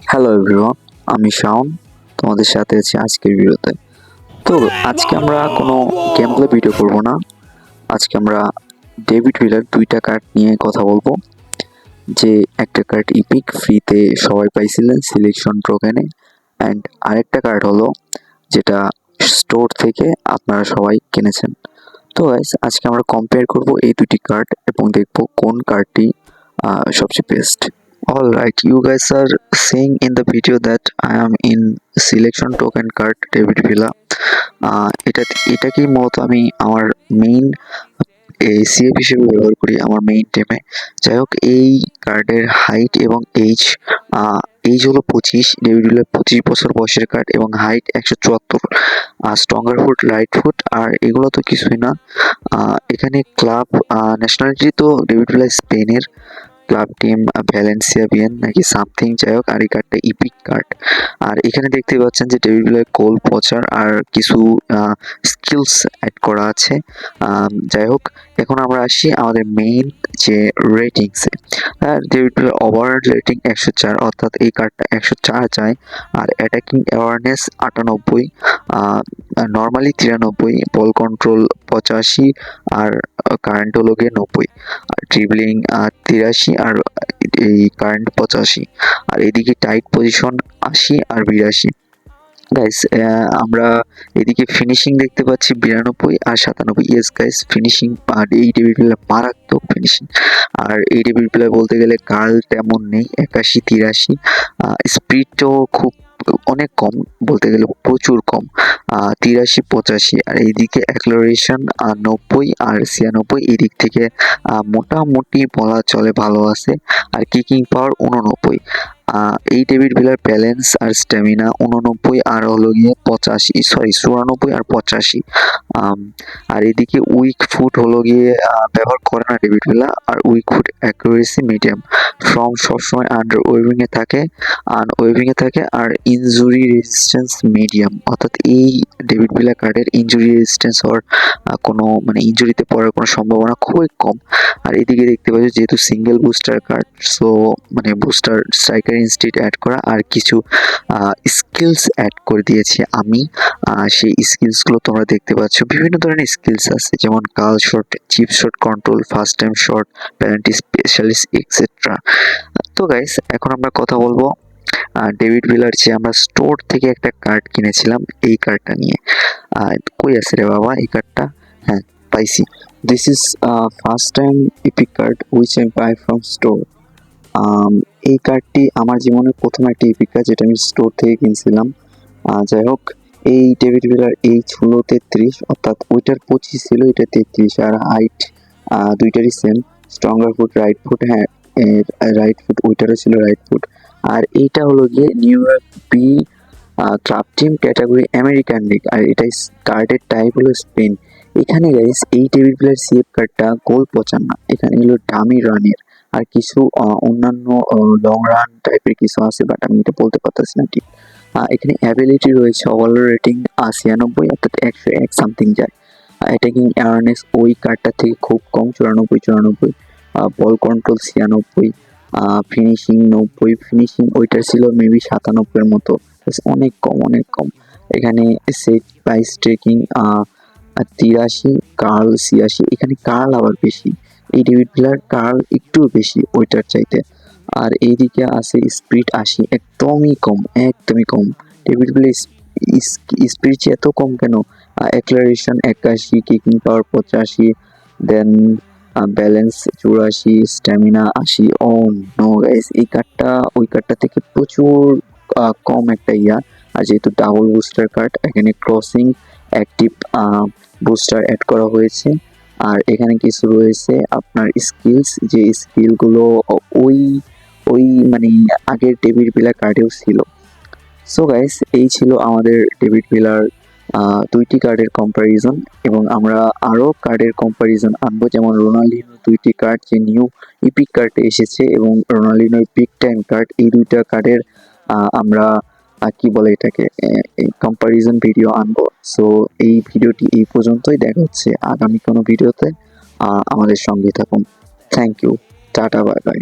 Hello everyone, আমি শাওন। তোমাদের সাথে আছি আজকের ভিডিওতে। তো আজকে আমরা কোনো গেম প্লে ভিডিও করব না। আজকে আমরা ডেভিড ভিলার দুইটা কার্ড নিয়ে কথা বলবো। যে একটা কার্ড ইপিক ফ্রিতে সবাই পাইছিলেন সিলেকশন টোকেনে, অ্যান্ড আরেকটা কার্ড হলো যেটা স্টোর থেকে আপনারা সবাই কিনেছেন। তো গাইস, আজকে আমরা কম্পেয়ার করব এই দুটি কার্ড এবং দেখব কোন কার্ডটি সবচেয়ে best. Alright, you guys are seeing in the video that I am in selection token card David Villa. এটাকেই মূলত আমি আমার মেইন সিএফ হিসেবে ব্যবহার করি আমার মেইন টিমে। যাই হোক, এই কার্ডের হাইট এবং এইজ এইজ হলো 25, ডেভিড ভিলার 25 বছর বয়সের কার্ড এবং height 174, stronger foot, right foot, আর এগুলো তো কিছুই না। এখানে ক্লাব ন্যাশনালিটি তো ডেভিড ভিলা স্পেনের, ক্লাব টিম ভ্যালেন্সিয়া বিয়েন নাকি সামথিং, যাই হোক। আর এই কার্ডটা ইপিক কার্ড। আর এখানে দেখতে পাচ্ছেন যে ডেভিড ভিলার গোল পচার আর কিছু স্কিলস অ্যাড করা আছে। যাই হোক, এখন আমরা আসি আমাদের মেইন যে রেটিংসে। আর ডেভিড ভিলার ওভারঅল রেটিং 104, অর্থাৎ এই কার্ডটা 104 যায়। আর attacking awareness 98, normally 93, ball control 85, আর কারেন্ট হলো গিয়ে 90, আর ড্রিবলিং 83, আর এই কারেন্ট 85, আর এদিকে টাইট পজিশন 80 আর 82। গাইস, আমরা এদিকে ফিনিশিং দেখতে পাচ্ছি 92 আর 97। ইয়েস গাইস, ফিনিশিং আর এই ডেভিড ভিলার মারাত্মক ফিনিশিং। আর এই ডেভিড ভিলার বলতে গেলে কার্ল তেমন নেই, 81, 83। স্পিডটাও খুব অনেক কম, বলতে গেলে প্রচুর কম, 83, 85। আর এইদিকে অ্যাক্সেলারেশন 90 আর 96, এই দিক থেকে মোটামুটি বলা চলে ভালো আছে। আর কিকিং পাওয়ার 89। এই ডেভিড ভিলার ব্যালেন্স আর স্ট্যামিনা 89 আর হলো গিয়ে 85, সরি 94 আর 85। আর এদিকে উইক ফুট হলো গিয়ে ব্যবহার করে না ডেভিড ভিলা, আর weak foot accuracy medium, form সবসময় আন্ডার ওয়েভিংয়ে থাকে, আর ইনজুরি রেজিস্ট্যান্স মিডিয়াম, অর্থাৎ এই ডেভিড ভিলা কার্ডের ইনজুরি রেজিস্ট্যান্স হওয়ার কোনো মানে ইনজুরিতে পড়ার কোনো সম্ভাবনা খুবই কম। আর এদিকে দেখতে পাচ্ছি যেহেতু সিঙ্গেল বুস্টার কার্ড, সো মানে বুস্টার স্ট্রাইকার ইনস্টিট অ্যাড করা আর কিছু স্কিলস অ্যাড করে দিয়েছি আমি। সেই স্কিলসগুলো তোমরা দেখতে পাচ্ছ, বিভিন্ন ধরনের স্কিলস আছে, যেমন curl shot, chip shot control, first time shot, penalty specialist extra. তো গাইস, এখন আমরা কথা বলবো ডেভিড ভিলার যে আমরা স্টোর থেকে একটা কার্ড কিনেছিলাম এই কার্ডটা নিয়ে। কই আছে রে বাবা এই কার্ডটা? হ্যাঁ, পাইছি। This is first time epic card which I buy from store. এই কার্ডটি আমার জীবনের প্রথম একটা ইপিক কার্ড যেটা আমি স্টোর থেকে কিনছিলাম। যাই হোক, এই ডেভিড ভিলার এইজ হলো 33, অর্থাৎ ওইটার 25 ছিল, এটা 33, আর হাইট দুইটারই same, stronger foot, right foot, হ্যাঁ রাইট ফুট, ওইটারও ছিল রাইট ফুট। আর এইটা হলো গিয়ে New York B club team category American league, আর এটা কার্ডের টাইপ হলো স্পেন। এখানে গাইস এই ডেভিড ভিলার সিএফ কার্ডটা গোল পচার না, এখানে হলো ডামি রানের আর কিছু অন্যান্য লং রান টাইপের কিছু আছে, বাট আমি এটা বলতে পারতেছি না ঠিক। এখানে অ্যাবিলিটি রয়েছে, ওভারঅল রেটিং 96, অর্থাৎ 101 সামথিং যায়। অ্যাটাকিং অ্যাওয়ারনেস ওই কার্ডটা থেকে খুব কম, 94, বল কন্ট্রোল 96, ফিনিশিং 90, ফিনিশিং ওইটার ছিল মেবি 97 মতো, অনেক কম অনেক কম। এখানে সেট প্রাইস ট্রেকিং 83, কার্ল 86, এখানে কার্ল আবার বেশি, এই ডেভিড ভিলার কার্ল একটু বেশি ওইটার চাইতে। আর এইদিকে আছে স্পিড 80, একদমই কম একদমই কম। ডেভিড ভিলার স্পিড এত কম কেন? অ্যাক্সেলারেশন 81, কিকিং পাওয়ার 85, দেন ব্যালেন্স 84, স্ট্যামিনা 80। ও নো গাইস, এই কার্ডটা ওই কার্ডটা থেকে প্রচুর কম একটা ইয়া। আর যেহেতু ডাবল বুস্টার কার্ড, এখানে ক্রসিং অ্যাক্টিভ বুস্টার অ্যাড করা হয়েছে। আর এখানে কিছু রয়েছে আপনার স্কিলস, যে স্কিলগুলো ওই ওই মানে আগের ডেভিড ভিলা কার্ডেও ছিল। সো গাইস, এই ছিল আমাদের ডেভিড ভিলার দুইটি কার্ডের কম্প্যারিজন, এবং আমরা আরও কার্ডের কম্প্যারিজন আনবো, যেমন রোনাল্ডিনোর দুইটি কার্ড যে নিউ ইপিক কার্ডে এসেছে এবং রোনাল্ডিনোর বিগ টাইম কার্ড, এই দুইটা কার্ডের আমরা কি বলে এটাকে কম্প্যারিজন ভিডিও আনবো। সো এই ভিডিওটি এই পর্যন্তই, দেখা হচ্ছে আগামী কোনো ভিডিওতে। আমাদের সঙ্গে থাকুন। থ্যাংক ইউ, টাটা, বাই বাই।